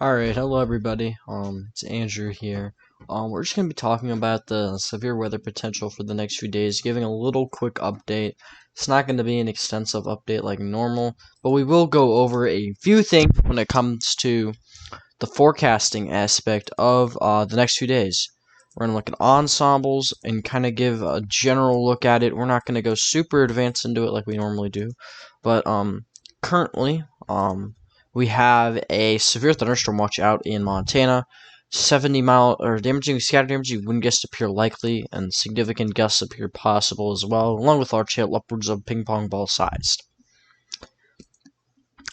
Alright, hello everybody. It's Andrew here. We're just gonna be talking about the severe weather potential for the next few days, giving a little quick update. It's not gonna be an extensive update like normal, but we will go over a few things when it comes to the forecasting aspect of the next few days. We're gonna look at ensembles and kind of give a general look at it. We're not gonna go super advanced into it like we normally do, but currently we have a severe thunderstorm watch out in Montana. 70-mile or damaging scattered damaging wind gusts appear likely, and significant gusts appear possible as well, along with large hail upwards of ping pong ball sized.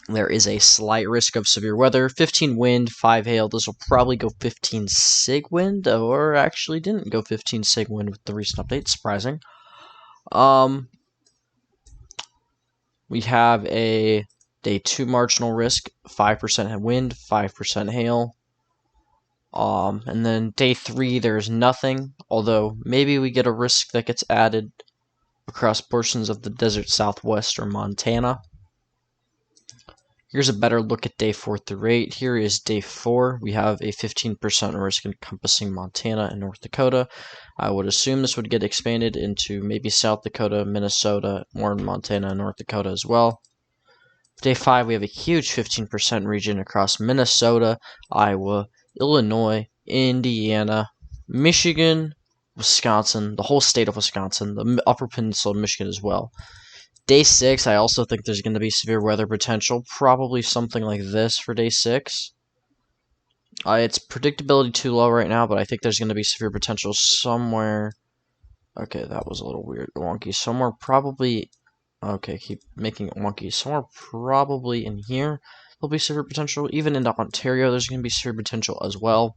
There is a slight risk of severe weather. 15 wind, 5 hail. This will probably go 15 sig wind, or actually didn't go 15 sig wind with the recent update. Surprising. We have a Day 2 marginal risk, 5% wind, 5% hail. And then Day 3, there's nothing, although maybe we get a risk that gets added across portions of the desert southwest or Montana. Here's a better look at Day 4 through 8. Here is Day 4. We have a 15% risk encompassing Montana and North Dakota. I would assume this would get expanded into maybe South Dakota, Minnesota, or Montana and North Dakota as well. Day 5, we have a huge 15% region across Minnesota, Iowa, Illinois, Indiana, Michigan, Wisconsin, the whole state of Wisconsin, the Upper Peninsula of Michigan as well. Day 6, I also think there's going to be severe weather potential, probably something like this for Day 6. It's predictability too low right now, but I think there's going to be severe potential somewhere. Okay, that was a little weird, wonky. Somewhere probably. Okay, keep making it wonky. Somewhere probably in here there'll be severe potential. Even in Ontario, there's going to be severe potential as well.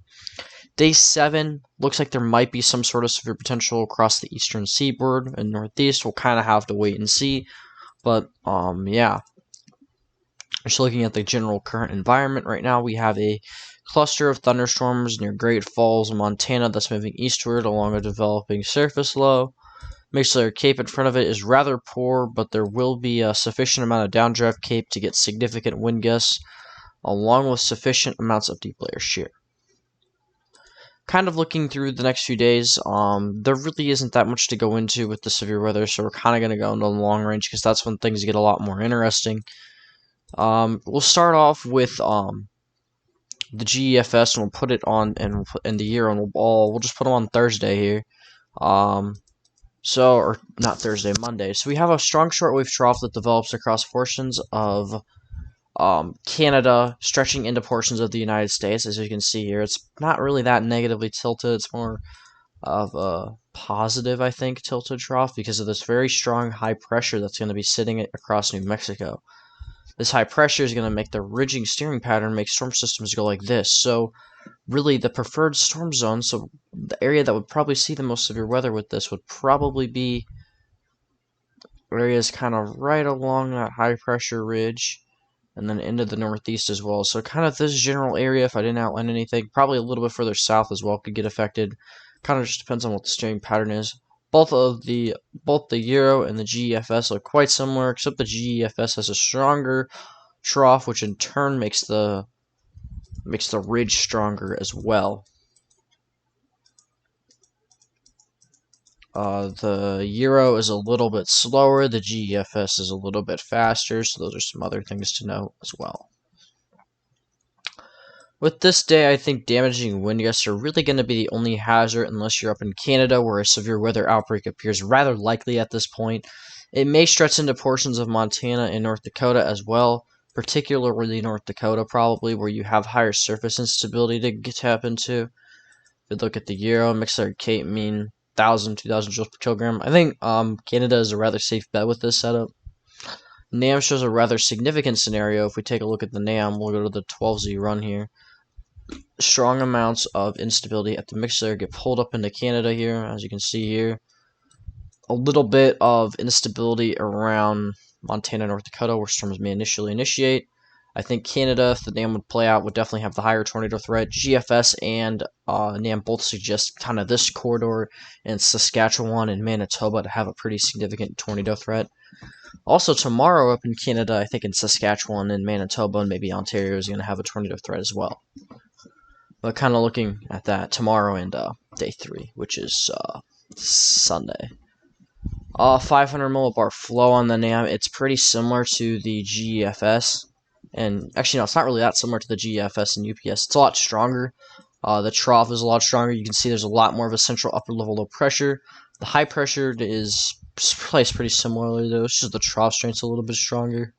Day 7 looks like there might be some sort of severe potential across the eastern seaboard and northeast. We'll kind of have to wait and see. But, yeah. Just looking at the general current environment right now, we have a cluster of thunderstorms near Great Falls, Montana that's moving eastward along a developing surface low. Mixler Cape in front of it is rather poor, but there will be a sufficient amount of downdraft cape to get significant wind gusts, along with sufficient amounts of deep layer shear. Kind of looking through the next few days, there really isn't that much to go into with the severe weather, so we're kind of going to go into the long range because that's when things get a lot more interesting. We'll start off with the GEFS, and we'll put it on in the year, and we'll just put them on Thursday here. Or not Thursday, Monday. So we have a strong shortwave trough that develops across portions of Canada, stretching into portions of the United States. As you can see here, it's not really that negatively tilted. It's more of a positive, I think, tilted trough because of this very strong high pressure that's going to be sitting across New Mexico. This high pressure is going to make the ridging steering pattern make storm systems go like this. So really the preferred storm zone, so the area that would probably see the most severe weather with this would probably be areas kind of right along that high pressure ridge and then into the northeast as well. So kind of this general area, if I didn't outline anything, probably a little bit further south as well could get affected. Kind of just depends on what the steering pattern is. Both the Euro and the GEFS look quite similar, except the GEFS has a stronger trough, which in turn makes the ridge stronger as well. The Euro is a little bit slower, the GEFS is a little bit faster, so those are some other things to note as well. With this day, I think damaging wind gusts are really going to be the only hazard unless you're up in Canada, where a severe weather outbreak appears rather likely at this point. It may stretch into portions of Montana and North Dakota as well, particularly North Dakota probably, where you have higher surface instability to tap into. If you look at the Euro, Mixler Cape mean 1,000, 2,000 joules per kilogram. I think Canada is a rather safe bet with this setup. NAM shows a rather significant scenario. If we take a look at the NAM, we'll go to the 12Z run here. Strong amounts of instability at the Mixler get pulled up into Canada here, as you can see here. A little bit of instability around Montana, North Dakota, where storms may initially initiate. I think Canada, if the NAM would play out, would definitely have the higher tornado threat. GFS and NAM both suggest kind of this corridor in Saskatchewan and Manitoba to have a pretty significant tornado threat. Also, tomorrow up in Canada, I think in Saskatchewan and Manitoba and maybe Ontario is going to have a tornado threat as well. But kind of looking at that tomorrow and day 3, which is Sunday. 500 millibar flow on the NAM. It's pretty similar to the GFS. And actually, no, it's not really that similar to the GFS and UPS. It's a lot stronger. The trough is a lot stronger. You can see there's a lot more of a central upper level low pressure. The high pressure is placed pretty similarly, though. It's just the trough strength's a little bit stronger.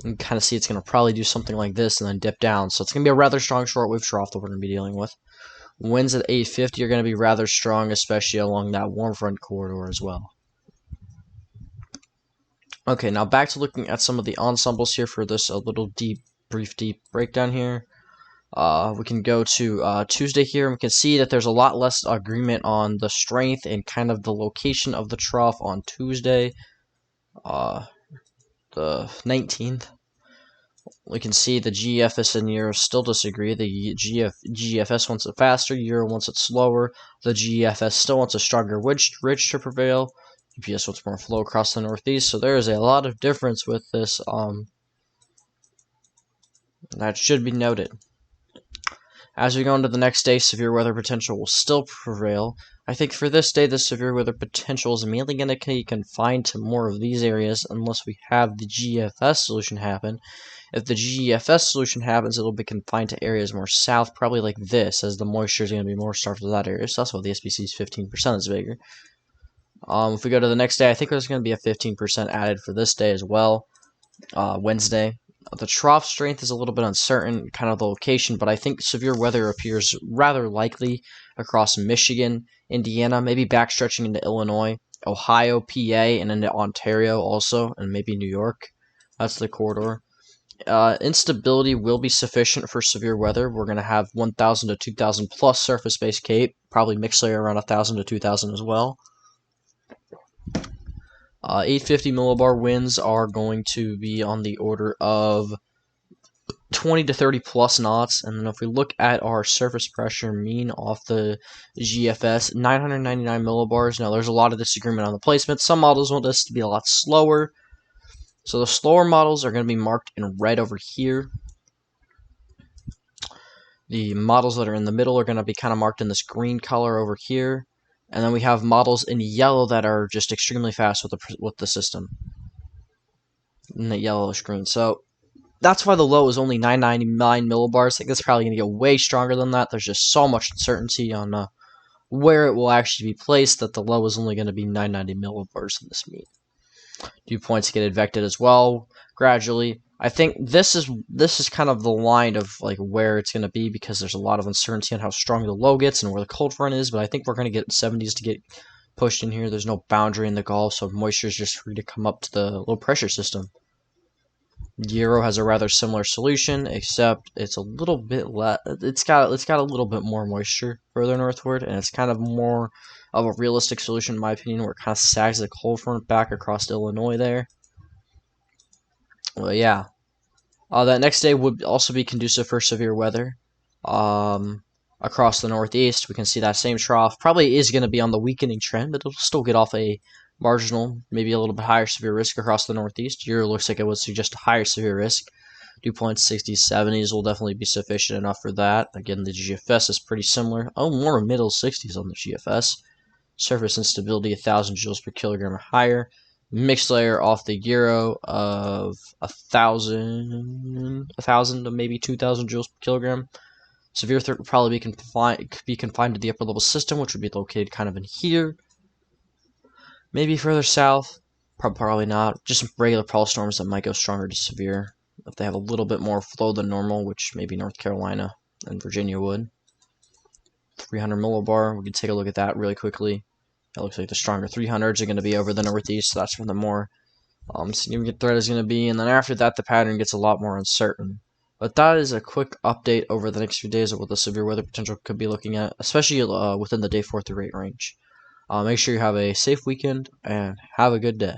You can kind of see it's going to probably do something like this and then dip down. So it's going to be a rather strong shortwave trough that we're going to be dealing with. Winds at 850 are going to be rather strong, especially along that warm front corridor as well. Okay, now back to looking at some of the ensembles here for this brief deep breakdown here. We can go to Tuesday here, and we can see that there's a lot less agreement on the strength and kind of the location of the trough on Tuesday, the 19th. We can see the GFS and Euro still disagree. The GFS wants it faster, Euro wants it slower. The GFS still wants a stronger ridge to prevail. UPS wants more flow across the northeast, so there is a lot of difference with this. That should be noted. As we go into the next day, severe weather potential will still prevail. I think for this day, the severe weather potential is mainly going to be confined to more of these areas unless we have the GFS solution happen. If the GFS solution happens, it'll be confined to areas more south, probably like this, as the moisture is going to be more starved to that area. So that's why the SPC is 15% is bigger. If we go to the next day, I think there's going to be a 15% added for this day as well, Wednesday. The trough strength is a little bit uncertain, kind of the location, but I think severe weather appears rather likely across Michigan, Indiana, maybe backstretching into Illinois, Ohio, PA, and into Ontario also, and maybe New York. That's the corridor. Instability will be sufficient for severe weather. We're going to have 1,000 to 2,000 plus surface-based CAPE, probably mixed layer around 1,000 to 2,000 as well. 850 millibar winds are going to be on the order of 20 to 30 plus knots, and then if we look at our surface pressure mean off the GFS, 999 millibars. Now there's a lot of disagreement on the placement. Some models want this to be a lot slower, so the slower models are going to be marked in red over here. The models that are in the middle are going to be kind of marked in this green color over here. And then we have models in yellow that are just extremely fast with the system. In the yellowish green. So that's why the low is only 999 millibars. I think it's probably going to get way stronger than that. There's just so much uncertainty on where it will actually be placed that the low is only going to be 990 millibars in this mean. Dew points get advected as well gradually. I think this is kind of the line of like where it's going to be because there's a lot of uncertainty on how strong the low gets and where the cold front is, but I think we're going to get 70s to get pushed in here. There's no boundary in the Gulf, so moisture is just free to come up to the low pressure system. Euro has a rather similar solution, except it's a little bit less. It's got a little bit more moisture further northward, and it's kind of more of a realistic solution in my opinion, where it kind of sags the cold front back across Illinois there. Well, yeah. That next day would also be conducive for severe weather. Across the northeast, we can see that same trough. Probably is going to be on the weakening trend, but it'll still get off a marginal, maybe a little bit higher severe risk across the northeast. Euro looks like it would suggest a higher severe risk. Dew points 60s, 70s will definitely be sufficient enough for that. Again, the GFS is pretty similar. Oh, more middle 60s on the GFS. Surface instability 1,000 joules per kilogram or higher. Mixed layer off the Euro of 1,000 to maybe 2,000 joules per kilogram. Severe threat would probably be confined to the upper level system, which would be located kind of in here. Maybe further south, probably not. Just regular pulse storms that might go stronger to severe if they have a little bit more flow than normal, which maybe North Carolina and Virginia would. 300 millibar, we can take a look at that really quickly. It looks like the stronger 300s are going to be over the northeast, so that's where the more significant threat is going to be. And then after that, the pattern gets a lot more uncertain. But that is a quick update over the next few days of what the severe weather potential could be looking at, especially within the day 4 through 8 range. Make sure you have a safe weekend and have a good day.